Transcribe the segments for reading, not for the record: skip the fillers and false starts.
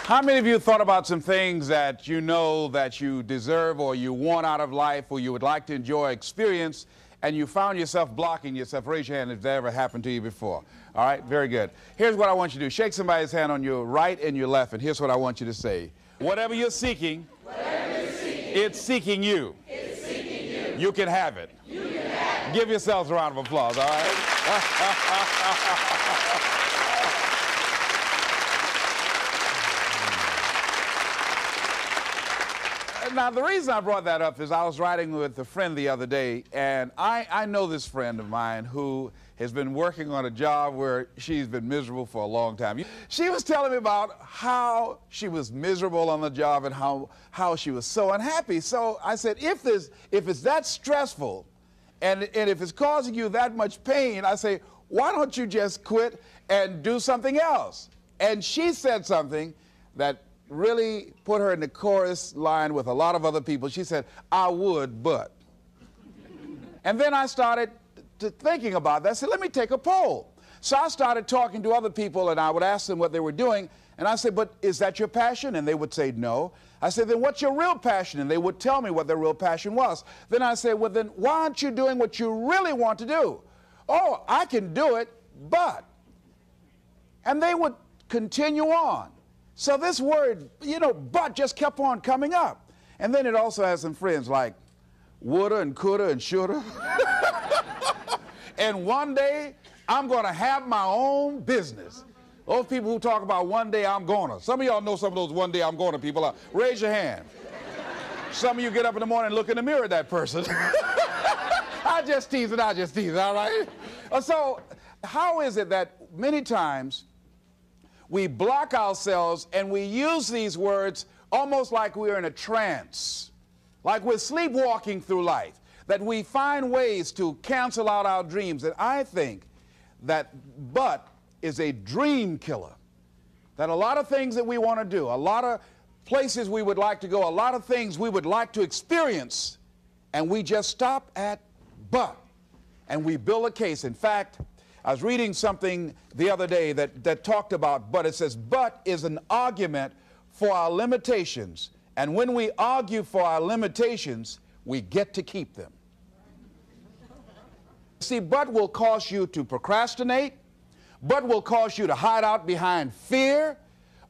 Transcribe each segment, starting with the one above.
How many of you thought about some things that you know that you deserve or you want out of life or you would like to enjoy, experience, and you found yourself blocking yourself? Raise your hand if that ever happened to you before. All right, very good. Here's what I want you to do. Shake somebody's hand on your right and your left, and here's what I want you to say. Whatever you're seeking, it's seeking you. It's seeking you. You can have it. You can have it. Give yourselves a round of applause, all right? Now, the reason I brought that up is I was riding with a friend the other day, and I know this friend of mine who has been working on a job where she's been miserable for a long time. She was telling me about how she was miserable on the job and how she was so unhappy. So I said, if it's that stressful and if it's causing you that much pain, I say, why don't you just quit and do something else? And she said something that really put her in the chorus line with a lot of other people. She said, I would, but. And then I started thinking about that. I said, let me take a poll. So I started talking to other people, and I would ask them what they were doing. And I said, but is that your passion? And they would say no. I said, then what's your real passion? And they would tell me what their real passion was. Then I said, well, then why aren't you doing what you really want to do? Oh, I can do it, but. And they would continue on. So this word, but just kept on coming up. And then it also has some friends like woulda and coulda and shoulda. And one day, I'm going to have my own business. Those people who talk about one day I'm gonna. Some of y'all know some of those one day I'm gonna people. Raise your hand. Some of you get up in the morning and look in the mirror at that person. I just tease it, all right? So how is it that many times we block ourselves and we use these words almost like we're in a trance, like we're sleepwalking through life, that we find ways to cancel out our dreams? And I think that but is a dream killer, that a lot of things that we want to do, a lot of places we would like to go, a lot of things we would like to experience, and we just stop at but, and we build a case. In fact, I was reading something the other day that talked about but. It says, but is an argument for our limitations. And when we argue for our limitations, we get to keep them. See, but will cause you to procrastinate. But will cause you to hide out behind fear.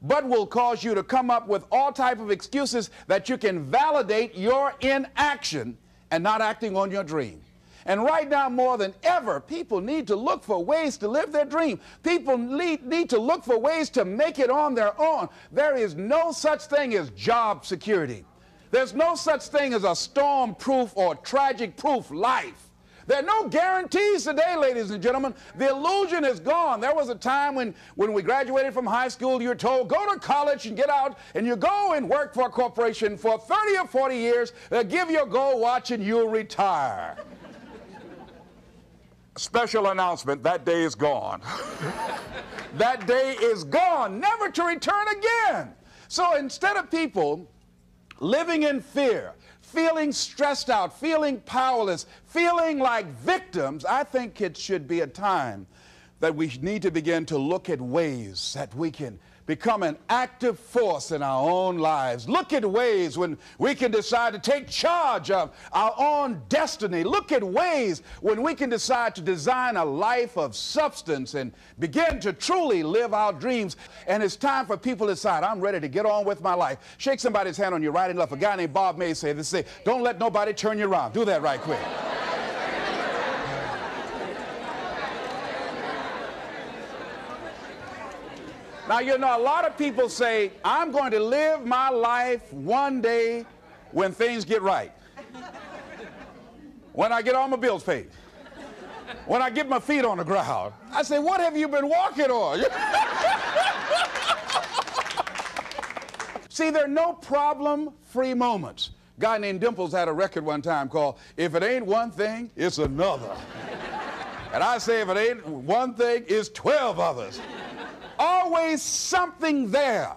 But will cause you to come up with all type of excuses that you can validate your inaction and not acting on your dream. And right now, more than ever, people need to look for ways to live their dream. People need to look for ways to make it on their own. There is no such thing as job security. There's no such thing as a storm-proof or tragic-proof life. There are no guarantees today, ladies and gentlemen. The illusion is gone. There was a time when we graduated from high school, you were told, go to college and get out, and you go and work for a corporation for 30 or 40 years, give your gold watch, and you'll retire. Special announcement, that day is gone. That day is gone, never to return again. So instead of people living in fear, feeling stressed out, feeling powerless, feeling like victims, I think it should be a time that we need to begin to look at ways that we can become an active force in our own lives. Look at ways when we can decide to take charge of our own destiny. Look at ways when we can decide to design a life of substance and begin to truly live our dreams. And it's time for people to decide, I'm ready to get on with my life. Shake somebody's hand on your right and left. A guy named Bob May said this, don't let nobody turn you around. Do that right quick. Now, a lot of people say, I'm going to live my life one day when things get right. When I get all my bills paid. When I get my feet on the ground. I say, what have you been walking on? See, there are no problem-free moments. A guy named Dimples had a record one time called, If It Ain't One Thing, It's Another. And I say, if it ain't one thing, it's 12 others. Always something there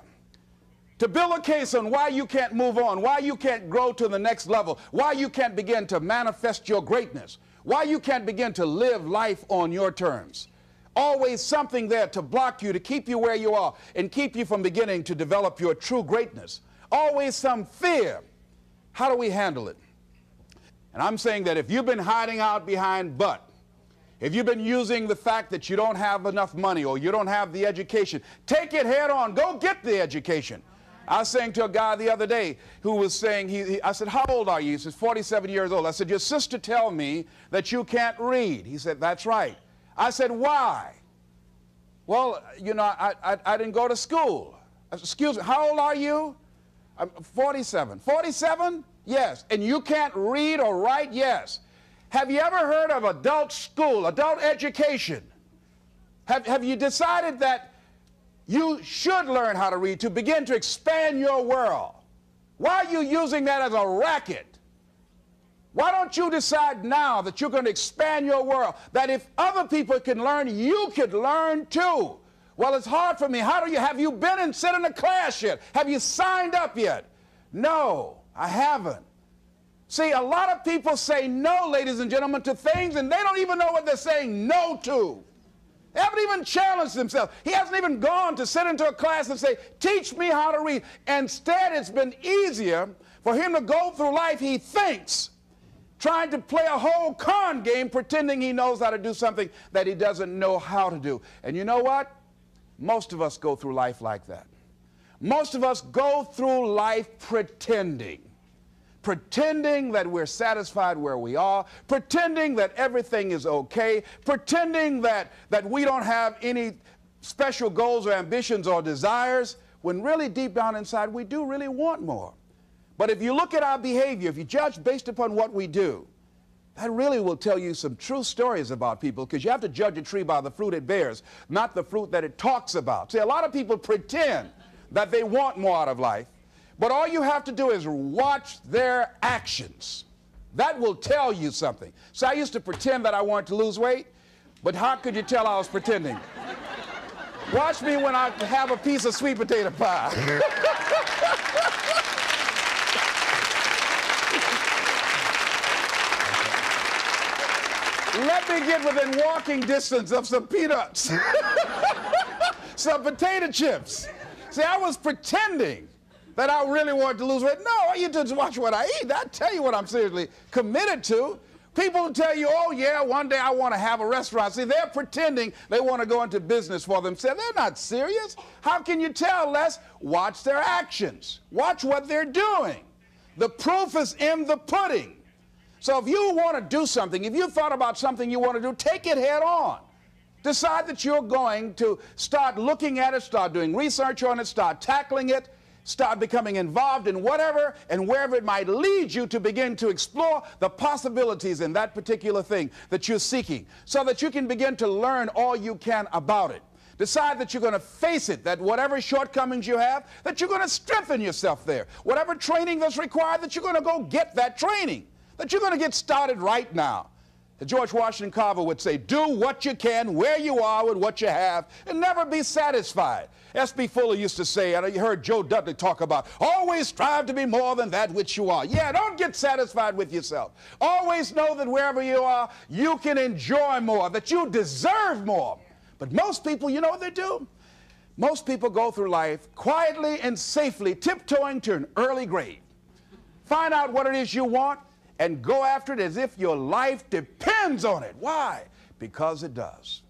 to build a case on why you can't move on, why you can't grow to the next level, why you can't begin to manifest your greatness, why you can't begin to live life on your terms. Always something there to block you, to keep you where you are, and keep you from beginning to develop your true greatness. Always some fear. How do we handle it? And I'm saying that if you've been hiding out behind but, if you've been using the fact that you don't have enough money or you don't have the education, take it head on. Go get the education. I was saying to a guy the other day who was saying, I said, how old are you? He says, 47 years old. I said, your sister tell me that you can't read. He said, that's right. I said, why? Well, you know, I didn't go to school. I said, excuse me, how old are you? I'm 47. 47? Yes. And you can't read or write? Yes. Have you ever heard of adult school, adult education? Have you decided that you should learn how to read to begin to expand your world? Why are you using that as a racket? Why don't you decide now that you're going to expand your world, that if other people can learn, you could learn too? Well, it's hard for me. Have you been and sit in a class yet? Have you signed up yet? No, I haven't. See, a lot of people say no, ladies and gentlemen, to things, and they don't even know what they're saying no to. They haven't even challenged themselves. He hasn't even gone to sit into a class and say, teach me how to read. Instead, it's been easier for him to go through life, he thinks, trying to play a whole con game, pretending he knows how to do something that he doesn't know how to do. And you know what? Most of us go through life like that. Most of us go through life pretending that we're satisfied where we are, pretending that everything is okay, pretending that we don't have any special goals or ambitions or desires, when really deep down inside we do really want more. But if you look at our behavior, if you judge based upon what we do, that really will tell you some true stories about people, because you have to judge a tree by the fruit it bears, not the fruit that it talks about. See, a lot of people pretend that they want more out of life, but all you have to do is watch their actions. That will tell you something. So I used to pretend that I wanted to lose weight, but how could you tell I was pretending? Watch me when I have a piece of sweet potato pie. Let me get within walking distance of some peanuts, some potato chips. See, I was pretending that I really wanted to lose weight. No, all you do is watch what I eat. I'll tell you what I'm seriously committed to. People will tell you, oh yeah, one day I want to have a restaurant. See, they're pretending they want to go into business for themselves. They're not serious. How can you tell, Les? Watch their actions. Watch what they're doing. The proof is in the pudding. So if you want to do something, if you thought about something you want to do, take it head on. Decide that you're going to start looking at it, start doing research on it, start tackling it, start becoming involved in whatever and wherever it might lead you to begin to explore the possibilities in that particular thing that you're seeking, so that you can begin to learn all you can about it. Decide that you're going to face it, that whatever shortcomings you have, that you're going to strengthen yourself there. Whatever training that's required, that you're going to go get that training, that you're going to get started right now. George Washington Carver would say, do what you can, where you are with what you have, and never be satisfied. S.B. Fuller used to say, and you heard Joe Dudley talk about, always strive to be more than that which you are. Yeah, don't get satisfied with yourself. Always know that wherever you are, you can enjoy more, that you deserve more. But most people, you know what they do? Most people go through life quietly and safely, tiptoeing to an early grave. Find out what it is you want, and go after it as if your life depends on it. Why? Because it does.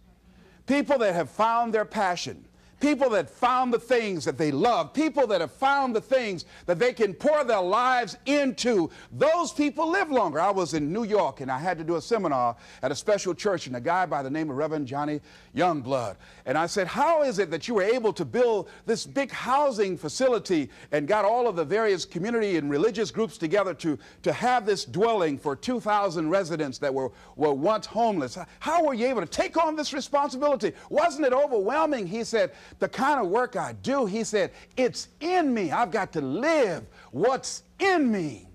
People that have found their passion, people that found the things that they love, people that have found the things that they can pour their lives into, those people live longer. I was in New York and I had to do a seminar at a special church, and a guy by the name of Reverend Johnny Youngblood. And I said, how is it that you were able to build this big housing facility and got all of the various community and religious groups together to have this dwelling for 2,000 residents that were once homeless? How were you able to take on this responsibility? Wasn't it overwhelming? He said, the kind of work I do, he said, it's in me. I've got to live what's in me.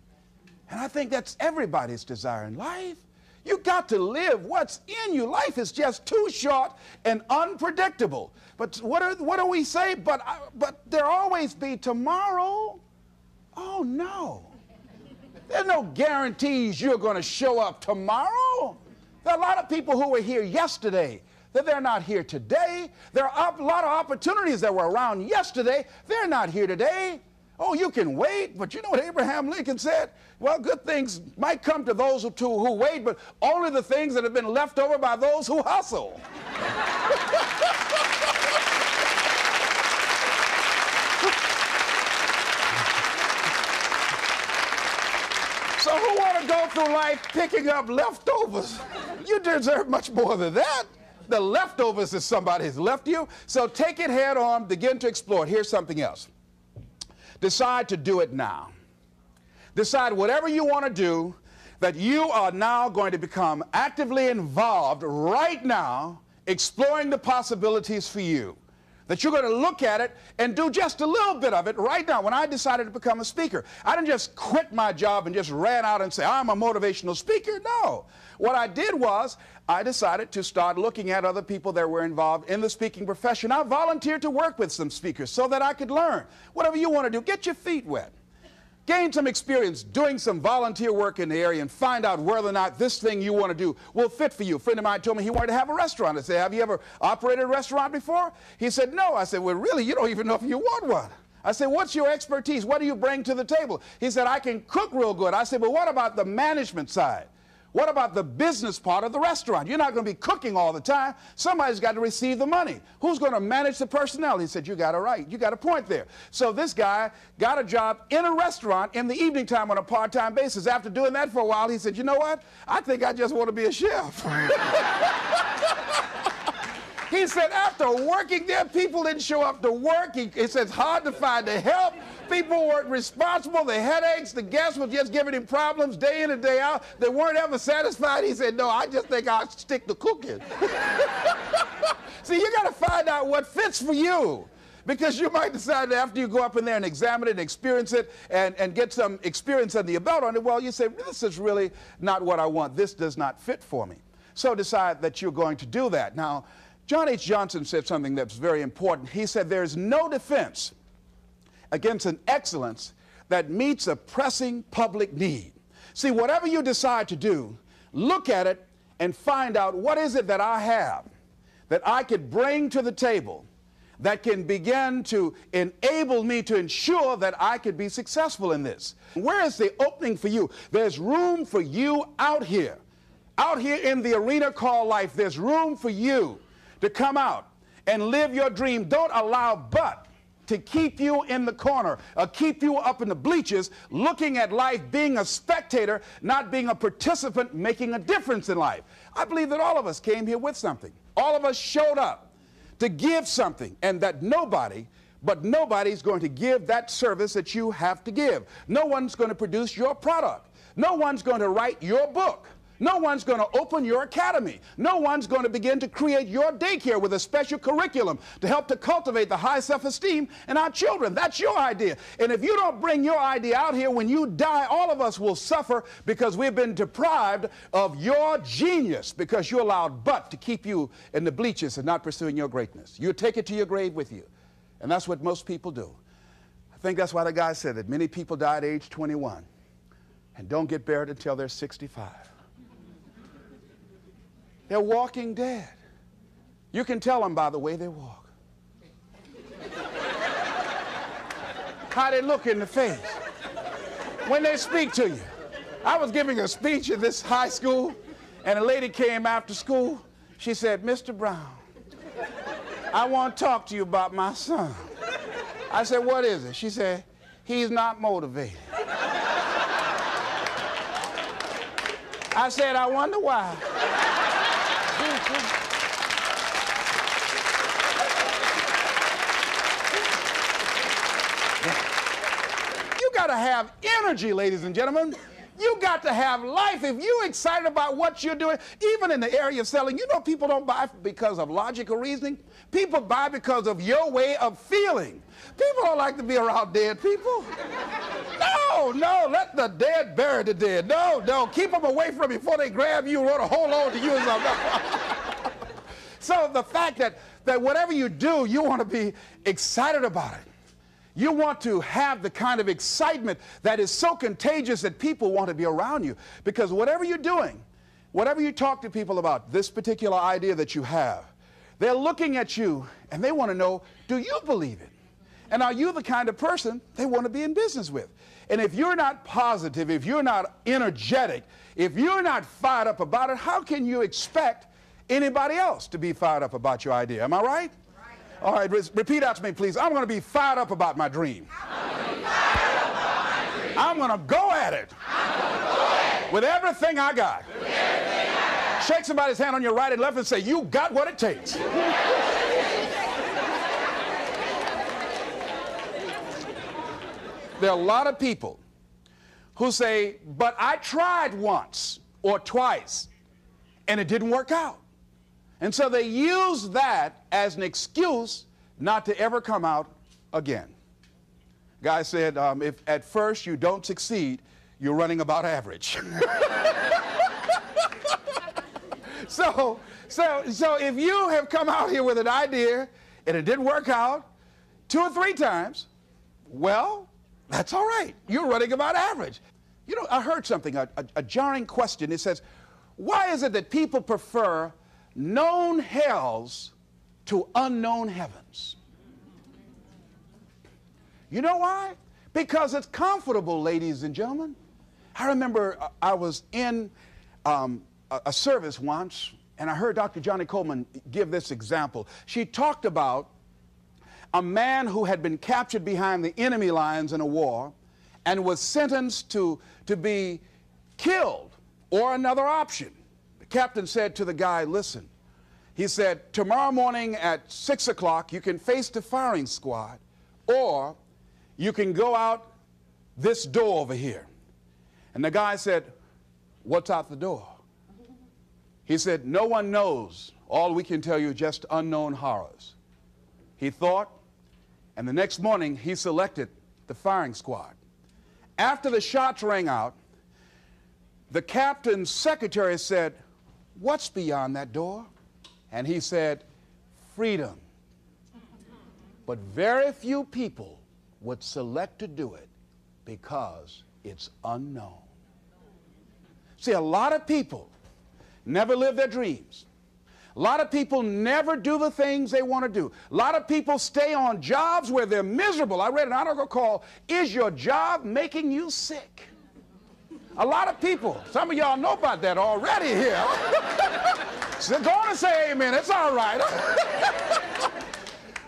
And I think that's everybody's desire in life. You got to live what's in you. Life is just too short and unpredictable. But what do we say? But there always be tomorrow. Oh no. There's no guarantees you're going to show up tomorrow. There are a lot of people who were here yesterday that they're not here today. There are a lot of opportunities that were around yesterday. They're not here today. Oh, you can wait, but you know what Abraham Lincoln said? Well, good things might come to those who wait, but only the things that have been left over by those who hustle. So who want to go through life picking up leftovers? You deserve much more than that. The leftovers is somebody has left you. So take it head on, begin to explore it. Here's something else. Decide to do it now. Decide whatever you want to do, that you are now going to become actively involved right now, exploring the possibilities for you. That you're going to look at it and do just a little bit of it right now. When I decided to become a speaker, I didn't just quit my job and just ran out and say, I'm a motivational speaker. No. What I did was I decided to start looking at other people that were involved in the speaking profession. I volunteered to work with some speakers so that I could learn. Whatever you want to do, get your feet wet. Gain some experience doing some volunteer work in the area and find out whether or not this thing you want to do will fit for you. A friend of mine told me he wanted to have a restaurant. I said, have you ever operated a restaurant before? He said, no. I said, well, really, you don't even know if you want one. I said, what's your expertise? What do you bring to the table? He said, I can cook real good. I said, but what about the management side? What about the business part of the restaurant? You're not going to be cooking all the time. Somebody's got to receive the money. Who's going to manage the personnel? He said, you got it right. You got a point there. So this guy got a job in a restaurant in the evening time on a part-time basis. After doing that for a while, he said, you know what? I think I just want to be a chef. He said, after working there, people didn't show up to work. He said, it's hard to find the help. People weren't responsible. The headaches, the guests were just giving him problems day in and day out. They weren't ever satisfied. He said, no, I just think I'll stick to cooking. See, you got to find out what fits for you. Because you might decide that after you go up in there and examine it and experience it and get some experience under your belt on it, well, you say, this is really not what I want. This does not fit for me. So decide that you're going to do that. Now, John H. Johnson said something that's very important. He said, there's no defense against an excellence that meets a pressing public need. See, whatever you decide to do, look at it and find out what is it that I have that I could bring to the table that can begin to enable me to ensure that I could be successful in this. Where is the opening for you? There's room for you out here in the arena called life. There's room for you to come out and live your dream. Don't allow but to keep you in the corner, or keep you up in the bleachers, looking at life, being a spectator, not being a participant, making a difference in life. I believe that all of us came here with something. All of us showed up to give something, and that nobody's going to give that service that you have to give. No one's going to produce your product. No one's going to write your book. No one's going to open your academy. No one's going to begin to create your daycare with a special curriculum to help to cultivate the high self-esteem in our children. That's your idea. And if you don't bring your idea out here, when you die, all of us will suffer because we've been deprived of your genius because you allowed but to keep you in the bleachers and not pursuing your greatness. You take it to your grave with you. And that's what most people do. I think that's why the guy said that many people die at age 21 and don't get buried until they're 65. They're walking dead. You can tell them by the way they walk. How they look in the face. When they speak to you. I was giving a speech at this high school, and a lady came after school. She said, Mr. Brown, I want to talk to you about my son. I said, what is it? She said, he's not motivated. I said, I wonder why. You got to have energy, ladies and gentlemen. You got to have life. If you're excited about what you're doing, even in the area of selling, you know people don't buy because of logical reasoning. People buy because of your way of feeling. People don't like to be around dead people. No, let the dead bury the dead. No, keep them away from you before they grab you and want to hold on to you or something. So the fact that whatever you do, you want to be excited about it. You want to have the kind of excitement that is so contagious that people want to be around you. Because whatever you're doing, whatever you talk to people about, this particular idea that you have, They're looking at you and they want to know, do you believe it? And are you the kind of person they want to be in business with? And if you're not positive, if you're not energetic, if you're not fired up about it, how can you expect anybody else to be fired up about your idea? Am I right? All right, repeat out to me, please. I'm going to be fired up about my dream. I'm going to go at it with everything I got. Shake somebody's hand on your right and left and say, you got what it takes. There are a lot of people who say, but I tried once or twice and it didn't work out. And so they use that as an excuse not to ever come out again. Guy said, if at first you don't succeed, you're running about average. So if you have come out here with an idea and it didn't work out 2 or 3 times, well, that's all right. You're running about average. You know, I heard something, a jarring question. It says, why is it that people prefer known hells to unknown heavens? You know why? Because it's comfortable, ladies and gentlemen. I remember I was in a service once, and I heard Dr. Johnny Coleman give this example. She talked about a man who had been captured behind the enemy lines in a war and was sentenced to be killed or another option. The captain said to the guy, listen, he said, tomorrow morning at 6 o'clock, you can face the firing squad, or you can go out this door over here. And the guy said, what's out the door? He said, no one knows. All we can tell you is just unknown horrors. He thought, and the next morning he selected the firing squad. After the shots rang out, the captain's secretary said, what's beyond that door? And he said, freedom. But very few people would select to do it because it's unknown. See, a lot of people never live their dreams. A lot of people never do the things they want to do. A lot of people stay on jobs where they're miserable. I read an article called, Is Your Job Making You Sick? A lot of people, some of y'all know about that already here. So go on and say amen, it's all right.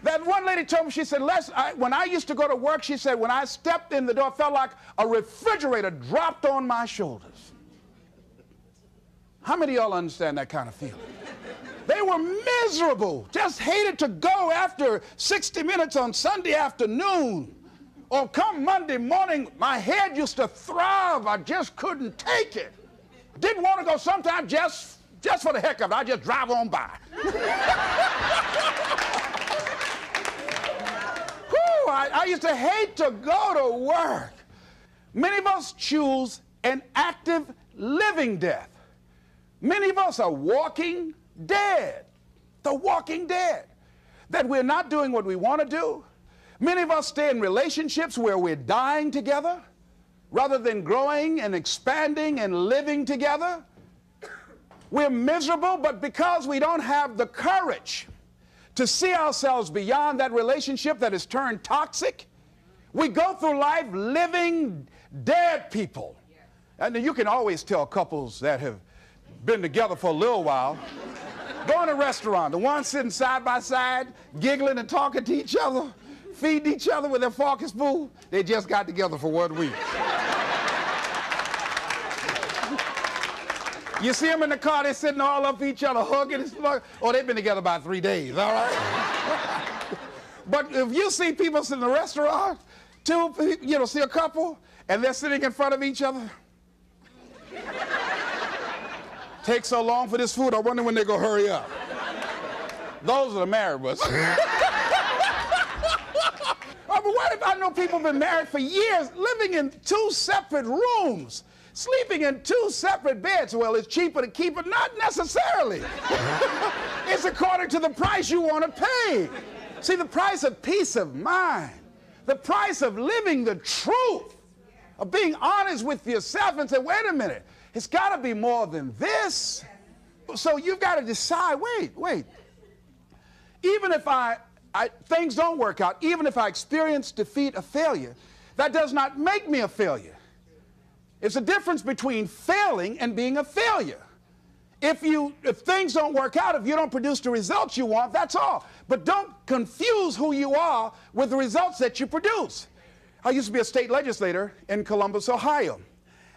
That one lady told me, she said, when I used to go to work, she said, when I stepped in the door, it felt like a refrigerator dropped on my shoulders. How many of y'all understand that kind of feeling? They were miserable, just hated to go after 60 minutes on Sunday afternoon. Or come Monday morning, my head used to throb. I just couldn't take it. Didn't want to go sometimes just for the heck of it. I just drive on by. Whew, I used to hate to go to work. Many of us choose an active living death. Many of us are walking dead. The walking dead. That we're not doing what we want to do. Many of us stay in relationships where we're dying together rather than growing and expanding and living together. We're miserable, but because we don't have the courage to see ourselves beyond that relationship that has turned toxic, we go through life living dead people. And you can always tell couples that have been together for a little while. Go in a restaurant, the ones sitting side by side, giggling and talking to each other, feeding each other with their fork and spoon, they just got together for 1 week. You see them in the car, they're sitting all up each other, hugging and slugging. Oh, they've been together about 3 days, all right? But if you see people sitting in a restaurant, see a couple, and they're sitting in front of each other. Takes so long for this food, I wonder when they're going to hurry up. Those are the married ones. Oh, but what if I know people have been married for years, living in 2 separate rooms, sleeping in 2 separate beds? Well, it's cheaper to keep it. Not necessarily. It's according to the price you want to pay. See, the price of peace of mind, the price of living the truth, of being honest with yourself and say, wait a minute, it's got to be more than this. So you've got to decide, wait. even if things don't work out, even if I experience defeat or failure, that does not make me a failure. It's a difference between failing and being a failure. If things don't work out, if you don't produce the results you want, that's all. But don't confuse who you are with the results that you produce. I used to be a state legislator in Columbus, Ohio.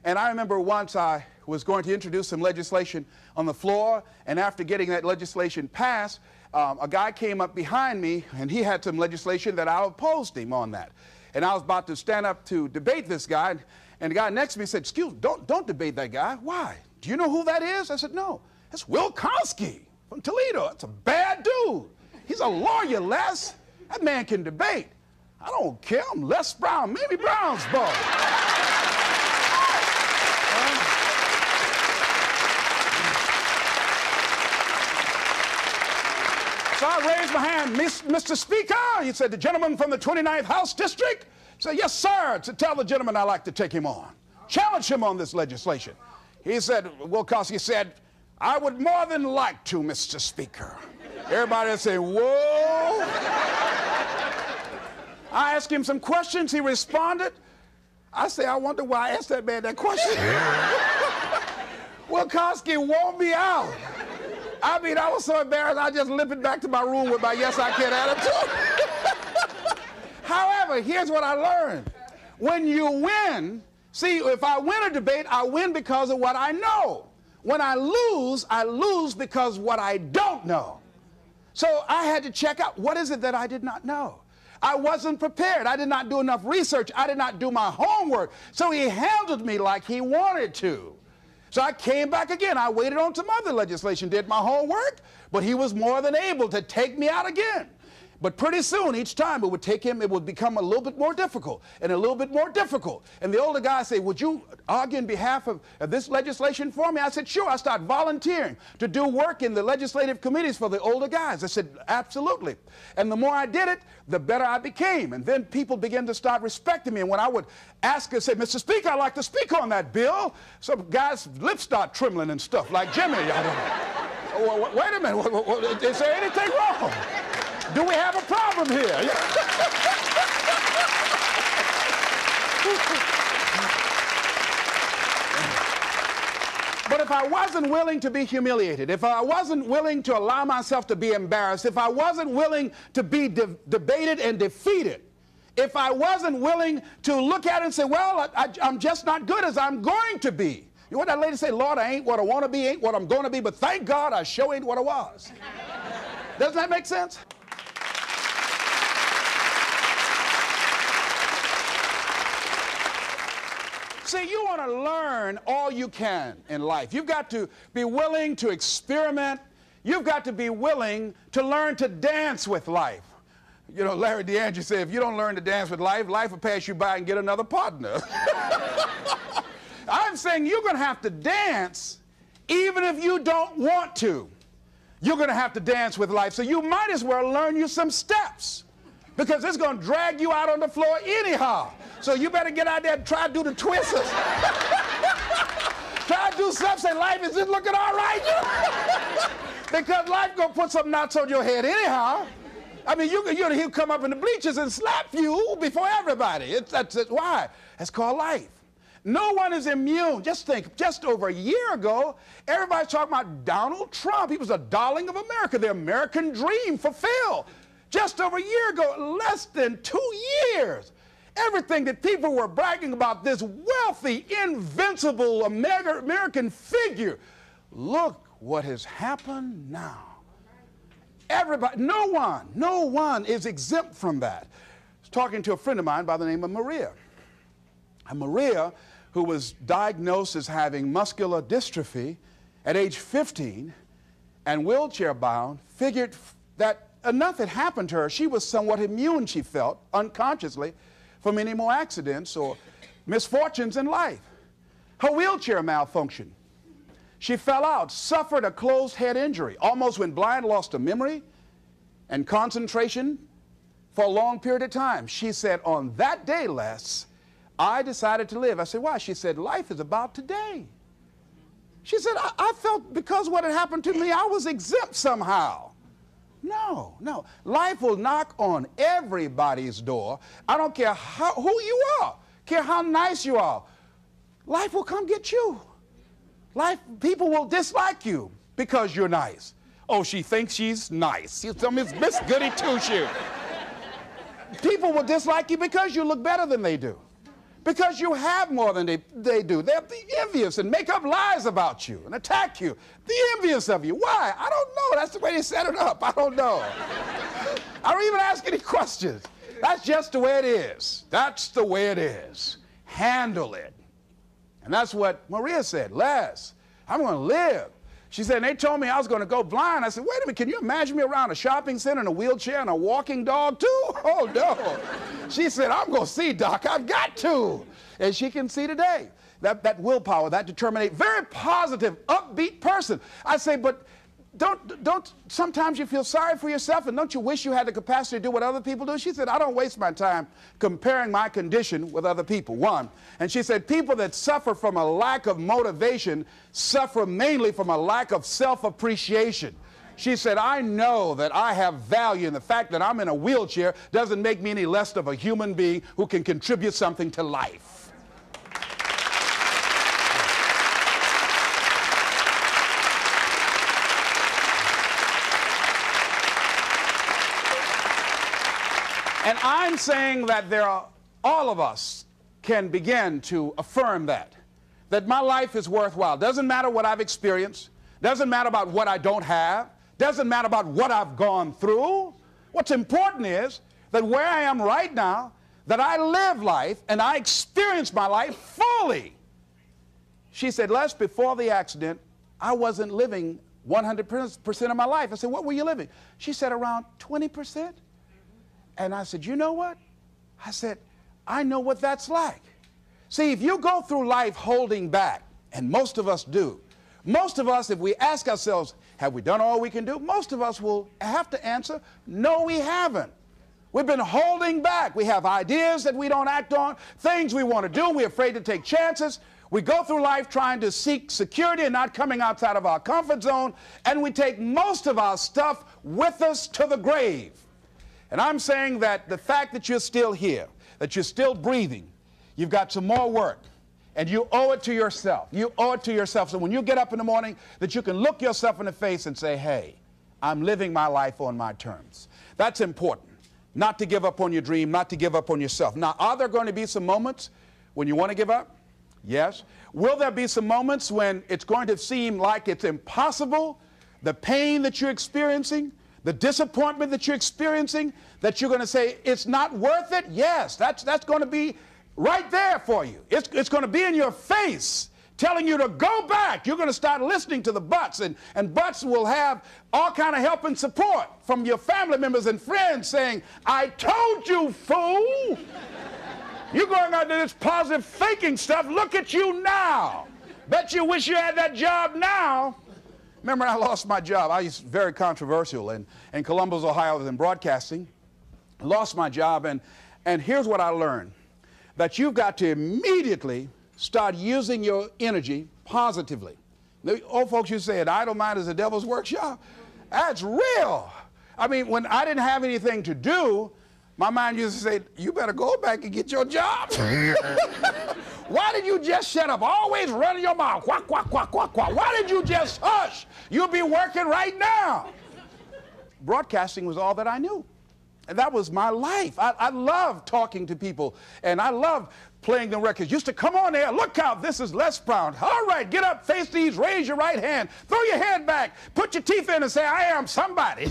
And I remember once I was going to introduce some legislation on the floor, and after getting that legislation passed, a guy came up behind me, and he had some legislation that I opposed him on that. And I was about to stand up to debate this guy, and the guy next to me said, "Excuse me, don't debate that guy." "Why? Do you know who that is?" I said, "No, it's Will Kosky from Toledo. That's a bad dude. He's a lawyer, Les. That man can debate." "I don't care. I'm Les Brown, Mamie Brown's boy." So I raised my hand. "Mr. Speaker," he said, "the gentleman from the 29th House District." I said, "Yes, sir. To tell the gentleman I'd like to take him on. Challenge him on this legislation." He said, Will Kosky said, "I would more than like to, Mr. Speaker." Everybody would say, "Whoa." I asked him some questions. He responded. I say, I wonder why I asked that man that question. Will Kosky wore me out. I mean, I was so embarrassed, I just limped back to my room with my yes, I can attitude. However, here's what I learned. When you win, see, if I win a debate, I win because of what I know. When I lose because of what I don't know. So I had to check out, what is it that I did not know? I wasn't prepared. I did not do enough research. I did not do my homework. So he handled me like he wanted to. So I came back again. I waited on some other legislation, did my homework, but he was more than able to take me out again. But pretty soon, each time it would become a little bit more difficult and a little bit more difficult. And the older guy said, "Would you argue in behalf of this legislation for me?" I said, "Sure." I started volunteering to do work in the legislative committees for the older guys. I said, "Absolutely." And the more I did it, the better I became. And then people began to start respecting me. And when I would ask and say, "Mr. Speaker, I'd like to speak on that bill," some guys' lips start trembling and stuff, like Jimmy. I don't know. Wait a minute, is there anything wrong? Do we have a problem here? But if I wasn't willing to be humiliated, if I wasn't willing to allow myself to be embarrassed, if I wasn't willing to be debated and defeated, if I wasn't willing to look at it and say, well, I'm just not good as I'm going to be. You know what that lady say? "Lord, I ain't what I want to be, ain't what I'm going to be, but thank God I sure ain't what I was." Doesn't that make sense? See, you want to learn all you can in life. You've got to be willing to experiment. You've got to be willing to learn to dance with life. You know, Larry DeAndre said, if you don't learn to dance with life, life will pass you by and get another partner. I'm saying you're going to have to dance even if you don't want to. You're going to have to dance with life. So you might as well learn you some steps, because it's going to drag you out on the floor anyhow. So you better get out there and try to do the twisters. Try to do something, say, "Life, is this looking all right?" Because life going to put some knots on your head anyhow. I mean, he'll come up in the bleachers and slap you before everybody. That's why? That's called life. No one is immune. Just think, just over a year ago, everybody's talking about Donald Trump. He was a darling of America. The American dream fulfilled. Just over a year ago, less than 2 years. Everything that people were bragging about, this wealthy, invincible American figure. Look what has happened now. Everybody, no one is exempt from that. I was talking to a friend of mine by the name of Maria. And Maria, who was diagnosed as having muscular dystrophy at age 15 and wheelchair bound, figured that enough had happened to her. She was somewhat immune, she felt, unconsciously, from any more accidents or misfortunes in life. Her wheelchair malfunctioned. She fell out, suffered a closed head injury, almost went blind, lost her memory and concentration for a long period of time. She said, "On that day, Les, I decided to live." I said, "Why?" She said, "Life is about today." She said, I felt because what had happened to me, I was exempt somehow. No, no. Life will knock on everybody's door. I don't care who you are, care how nice you are. Life will come get you. People will dislike you because you're nice. Oh, she thinks she's nice. She's Miss Goody Two-Shoes. People will dislike you because you look better than they do. Because you have more than they do. They'll be envious and make up lies about you and attack you. Be envious of you. Why? I don't know. That's the way they set it up. I don't know. I don't even ask any questions. That's just the way it is. That's the way it is. Handle it. And that's what Maria said. Les, I'm going to live. She said, and they told me I was going to go blind. I said, wait a minute, can you imagine me around a shopping center in a wheelchair and a walking dog too? Oh, no. She said, I'm going to see, Doc. I've got to. And she can see today. That willpower, that determination, very positive, upbeat person. I say, but don't sometimes you feel sorry for yourself and don't you wish you had the capacity to do what other people do? She said, I don't waste my time comparing my condition with other people, one. And she said, people that suffer from a lack of motivation suffer mainly from a lack of self-appreciation. She said, I know that I have value, and the fact that I'm in a wheelchair doesn't make me any less of a human being who can contribute something to life. And I'm saying that all of us can begin to affirm that my life is worthwhile. Doesn't matter what I've experienced, doesn't matter about what I don't have, doesn't matter about what I've gone through. What's important is that where I am right now, that I live life and I experience my life fully. She said, Les, before the accident, I wasn't living 100% of my life. I said, what were you living? She said, around 20%. And I said, you know what? I said, I know what that's like. See, if you go through life holding back, and most of us do, most of us, if we ask ourselves, have we done all we can do? Most of us will have to answer, no, we haven't. We've been holding back. We have ideas that we don't act on, things we want to do. We're afraid to take chances. We go through life trying to seek security and not coming outside of our comfort zone, and we take most of our stuff with us to the grave. And I'm saying that the fact that you're still here, that you're still breathing, you've got some more work, and you owe it to yourself. You owe it to yourself. So when you get up in the morning, that you can look yourself in the face and say, hey, I'm living my life on my terms. That's important. Not to give up on your dream, not to give up on yourself. Now, are there going to be some moments when you want to give up? Yes. Will there be some moments when it's going to seem like it's impossible? The pain that you're experiencing, the disappointment that you're experiencing, that you're going to say, it's not worth it? Yes, that's going to be right there for you. It's going to be in your face, telling you to go back. You're going to start listening to the buts, and buts will have all kind of help and support from your family members and friends saying, I told you, fool. You're going out to this positive faking stuff. Look at you now. Bet you wish you had that job now. Remember, I lost my job. I was very controversial in Columbus, Ohio. I was in broadcasting. Lost my job, and here's what I learned. That you've got to immediately start using your energy positively. The old folks used to say, an idle mind is a devil's workshop. That's real. I mean, when I didn't have anything to do, my mind used to say, you better go back and get your job. Why did you just shut up? Always running your mouth. Quack, quack, quack, quack, quack. Why did you just hush? You'll be working right now. Broadcasting was all that I knew. And that was my life. I love talking to people, and I love playing the records. Used to come on there, look out, this is Les Brown. All right, get up, face these, raise your right hand, throw your head back, put your teeth in and say, I am somebody.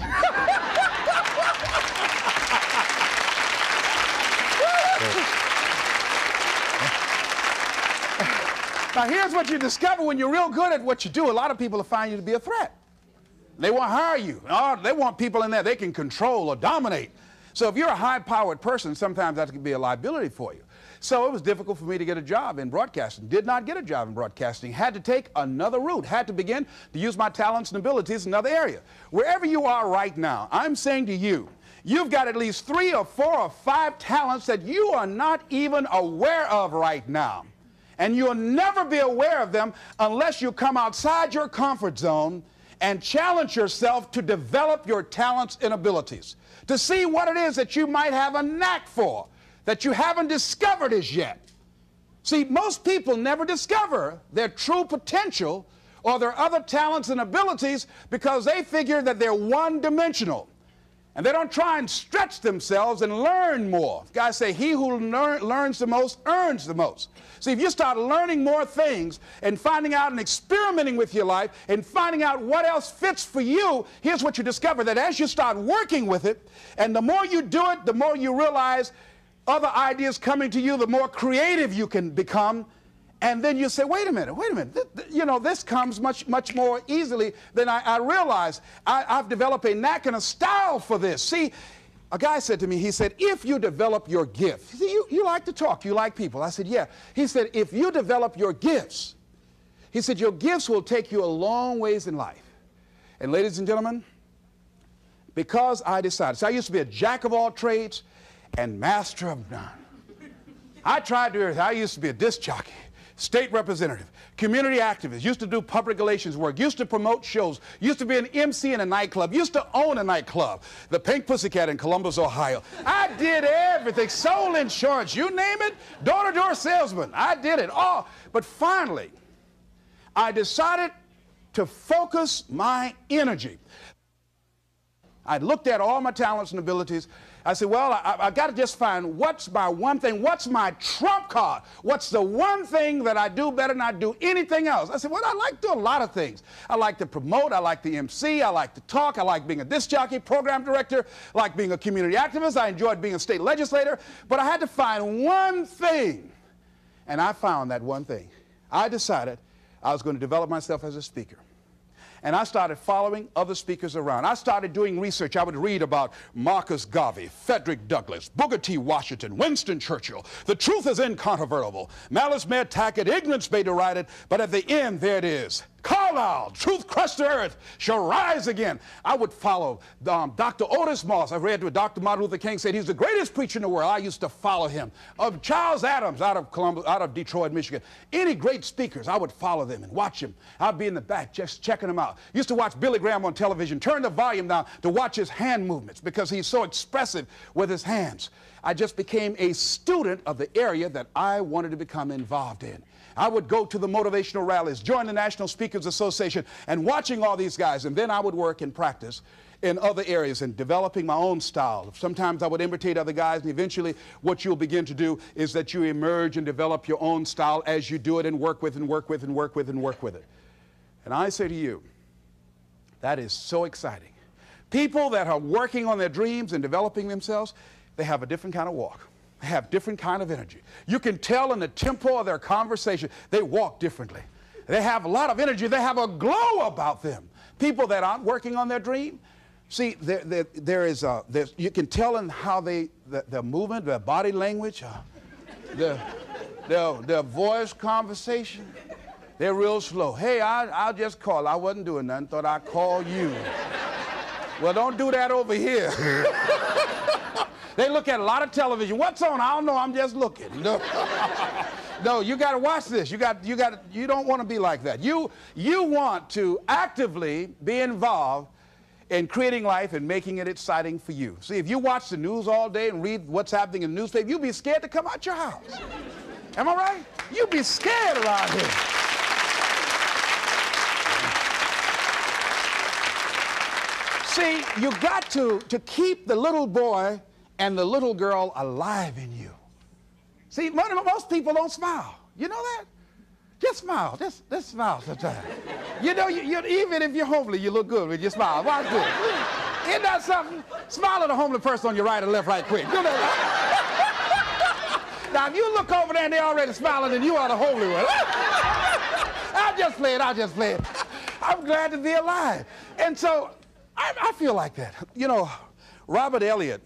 Now, here's what you discover when you're real good at what you do. A lot of people find you to be a threat. They won't hire you. Oh, they want people in there they can control or dominate. So if you're a high-powered person, sometimes that can be a liability for you. So it was difficult for me to get a job in broadcasting. Did not get a job in broadcasting. Had to take another route. Had to begin to use my talents and abilities in another area. Wherever you are right now, I'm saying to you, you've got at least 3 or 4 or 5 talents that you are not even aware of right now. And you'll never be aware of them unless you come outside your comfort zone and challenge yourself to develop your talents and abilities, to see what it is that you might have a knack for, that you haven't discovered as yet. See, most people never discover their true potential or their other talents and abilities because they figure that they're one-dimensional. And they don't try and stretch themselves and learn more. Guys say, he who learns the most earns the most. See, if you start learning more things and finding out and experimenting with your life and finding out what else fits for you, here's what you discover, that as you start working with it, and the more you do it, the more you realize other ideas coming to you, the more creative you can become. And then you say, wait a minute, this comes much more easily than I realized. I've developed a knack and a style for this. See, a guy said to me, he said, if you develop your gift, see, you like to talk, you like people. I said, yeah. He said, if you develop your gifts, he said, your gifts will take you a long ways in life. And ladies and gentlemen, because I decided, so I used to be a jack of all trades and master of none. I tried to do everything. I used to be a disc jockey, state representative, community activist, used to do public relations work, used to promote shows, used to be an MC in a nightclub, used to own a nightclub, the Pink Pussycat in Columbus, Ohio. I did everything, sold insurance, you name it, door-to-door salesman. I did it all. But finally, I decided to focus my energy. I looked at all my talents and abilities. I said, well, I got to just find what's my one thing, what's my trump card, what's the one thing that I do better than I do anything else. I said, well, I like to do a lot of things. I like to promote, I like the MC, I like to talk, I like being a disc jockey, program director, I like being a community activist, I enjoyed being a state legislator, but I had to find one thing, and I found that one thing. I decided I was going to develop myself as a speaker. And I started following other speakers around. I started doing research. I would read about Marcus Garvey, Frederick Douglass, Booker T. Washington, Winston Churchill. The truth is incontrovertible. Malice may attack it, ignorance may deride it, but at the end, there it is. Carlyle, truth crushed to earth, shall rise again. I would follow Dr. Otis Moss. I read what Dr. Martin Luther King said. He's the greatest preacher in the world. I used to follow him. Of Charles Adams out of Detroit, Michigan. Any great speakers, I would follow them and watch them. I'd be in the back just checking them out. Used to watch Billy Graham on television, turn the volume down to watch his hand movements because he's so expressive with his hands. I just became a student of the area that I wanted to become involved in. I would go to the motivational rallies, join the National Speakers Association, and watching all these guys, and then I would work and practice in other areas and developing my own style. Sometimes I would imitate other guys, and eventually what you'll begin to do is that you emerge and develop your own style as you do it and work with and work with and work with and work with it. And I say to you, that is so exciting. People that are working on their dreams and developing themselves, they have a different kind of walk. They have different kind of energy. You can tell in the tempo of their conversation, they walk differently. They have a lot of energy. They have a glow about them. People that aren't working on their dream, see, you can tell in how their movement, their body language, their voice conversation, they're real slow. Hey, I'll just call. I wasn't doing nothing. Thought I'd call you. Well, don't do that over here. They look at a lot of television. What's on? I don't know. I'm just looking. No, no, you got to watch this. You don't want to be like that. You want to actively be involved in creating life and making it exciting for you. See, if you watch the news all day and read what's happening in the newspaper, you'll be scared to come out your house. Am I right? You'll be scared around here. See, you got to keep the little boy and the little girl alive in you. See, most people don't smile. You know that? Just smile. Just smile sometimes. You know, even if you're homely, you look good when you smile. Why good? Isn't that something? Smile at a homely person on your right and left right quick. You know that? Now, if you look over there and they're already smiling, then you are the homely one. I'll just play it. I'm glad to be alive. And so I feel like that. You know, Robert Elliott,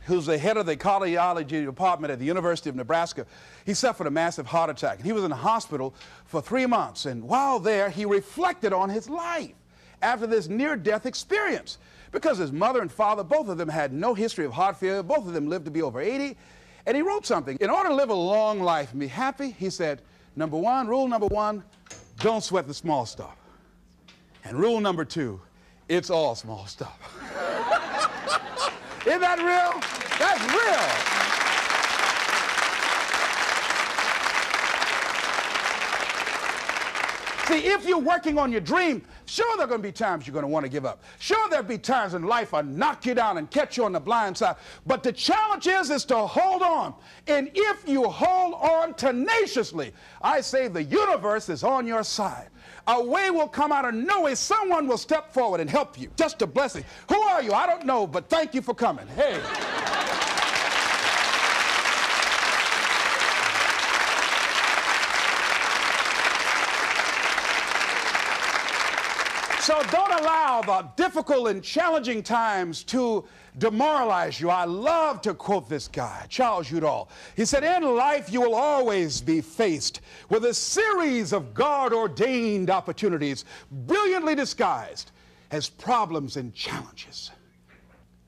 who's the head of the cardiology department at the University of Nebraska, he suffered a massive heart attack. He was in the hospital for 3 months, and while there, he reflected on his life after this near-death experience. Because his mother and father, both of them had no history of heart failure, both of them lived to be over 80, and he wrote something. In order to live a long life and be happy, he said, rule number one, don't sweat the small stuff. And rule number 2, it's all small stuff. Isn't that real? That's real. See, if you're working on your dream, sure there are going to be times you're going to want to give up. Sure there'll be times in life I'll knock you down and catch you on the blind side. But the challenge is to hold on. And if you hold on tenaciously, I say the universe is on your side. A way will come out of nowhere. Someone will step forward and help you. Just a blessing. Who are you? I don't know, but thank you for coming. Hey. So don't allow the difficult and challenging times to demoralize you. I love to quote this guy, Charles Udall. He said, in life you will always be faced with a series of God-ordained opportunities, brilliantly disguised as problems and challenges.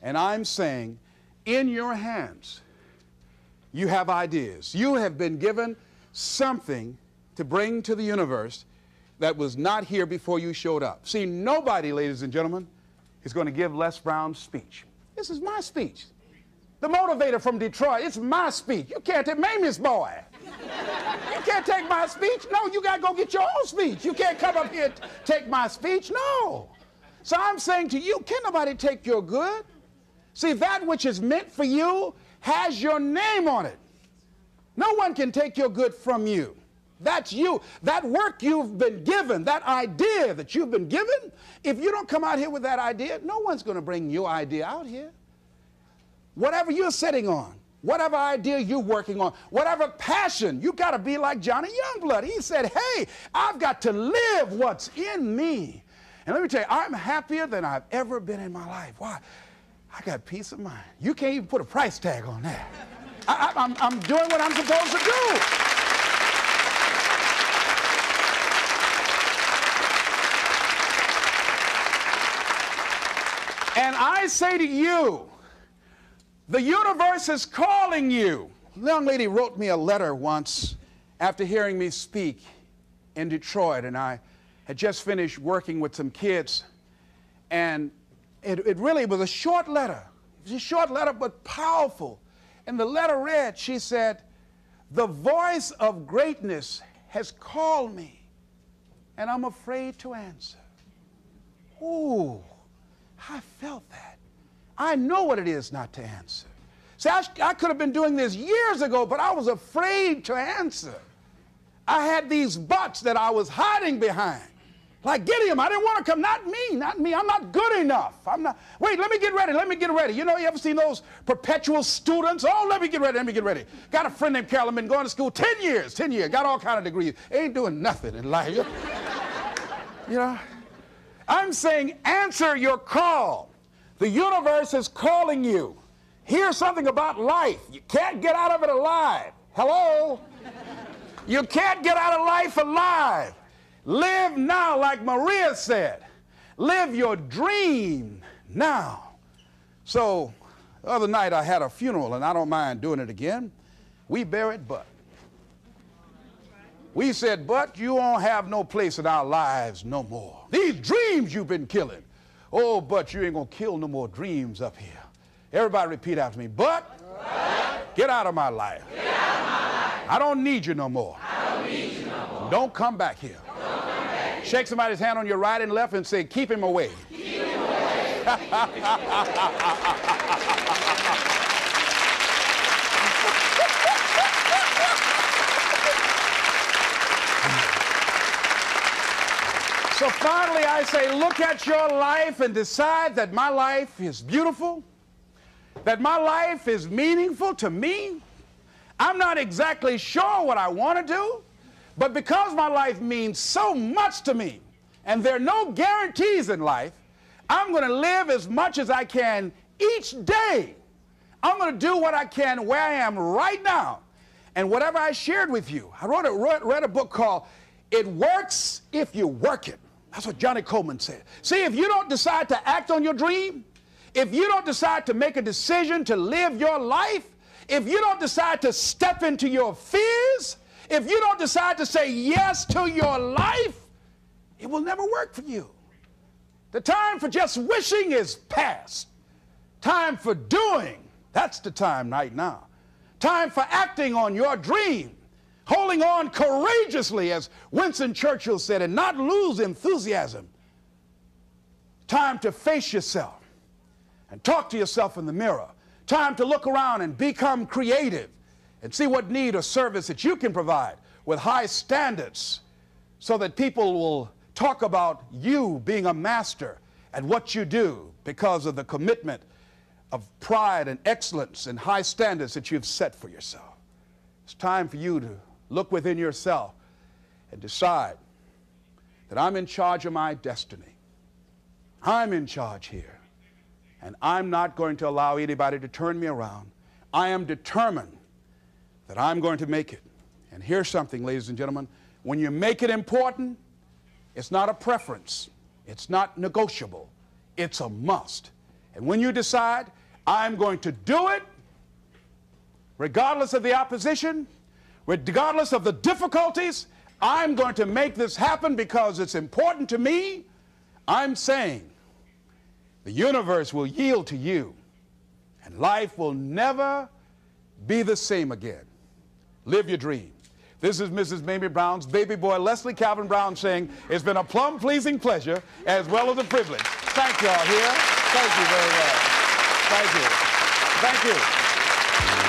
And I'm saying, in your hands, you have ideas. You have been given something to bring to the universe that was not here before you showed up. See, nobody, ladies and gentlemen, is going to give Les Brown's speech. This is my speech. The motivator from Detroit, it's my speech. You can't take Mamie's boy. You can't take my speech. No, you got to go get your own speech. You can't come up here and take my speech. No. So I'm saying to you, can nobody take your good? See, that which is meant for you has your name on it. No one can take your good from you. That's you. That work you've been given, that idea that you've been given, if you don't come out here with that idea, no one's going to bring your idea out here. Whatever you're sitting on, whatever idea you're working on, whatever passion, you got to be like Johnny Youngblood. He said, hey, I've got to live what's in me. And let me tell you, I'm happier than I've ever been in my life. Why? I got peace of mind. You can't even put a price tag on that. I'm doing what I'm supposed to do. And I say to you, the universe is calling you. A young lady wrote me a letter once after hearing me speak in Detroit, and I had just finished working with some kids, and it really was a short letter. It was a short letter, but powerful. And the letter read, she said, the voice of greatness has called me, and I'm afraid to answer. Ooh. I felt that. I know what it is not to answer. See, I could have been doing this years ago, but I was afraid to answer. I had these buts that I was hiding behind. Like Gideon, I didn't want to come. Not me. I'm not good enough. Wait, let me get ready. You know, you ever seen those perpetual students? Oh, let me get ready. Got a friend named Carolyn, been going to school 10 years, got all kind of degrees. Ain't doing nothing in life. You know? I'm saying answer your call. The universe is calling you. Here's something about life. You can't get out of it alive. Hello? You can't get out of life alive. Live now, like Maria said. Live your dream now. So, the other night I had a funeral, and I don't mind doing it again. We buried Bud. We said, but you won't have no place in our lives no more. These dreams you've been killing. Oh, but you ain't going to kill no more dreams up here. Everybody repeat after me. But get out of my life. Get out of my life. I don't need you no more. I don't need you no more. Don't come back here. Don't come back here. Shake somebody's hand on your right and left and say, keep him away. Keep him away. So finally I say, look at your life and decide that my life is beautiful, that my life is meaningful to me. I'm not exactly sure what I want to do, but because my life means so much to me, and there are no guarantees in life, I'm going to live as much as I can each day. I'm going to do what I can where I am right now. And whatever I shared with you, I read a book called It Works If You Work It. That's what Johnny Coleman said. See, if you don't decide to act on your dream, if you don't decide to make a decision to live your life, if you don't decide to step into your fears, if you don't decide to say yes to your life, it will never work for you. The time for just wishing is past. Time for doing, that's the time right now. Time for acting on your dream, holding on courageously, as Winston Churchill said, and not lose enthusiasm. Time to face yourself and talk to yourself in the mirror. Time to look around and become creative and see what need or service that you can provide with high standards so that people will talk about you being a master at what you do because of the commitment of pride and excellence and high standards that you've set for yourself. It's time for you to look within yourself and decide that I'm in charge of my destiny. I'm in charge here, and I'm not going to allow anybody to turn me around. I am determined that I'm going to make it. And here's something, ladies and gentlemen, when you make it important, it's not a preference, it's not negotiable, it's a must. And when you decide, I'm going to do it, regardless of the opposition, regardless of the difficulties, I'm going to make this happen because it's important to me, I'm saying the universe will yield to you and life will never be the same again. Live your dream. This is Mrs. Mamie Brown's baby boy, Leslie Calvin Brown, saying it's been a plum-pleasing pleasure as well as a privilege. Thank you all here. Thank you very much. Thank you. Thank you.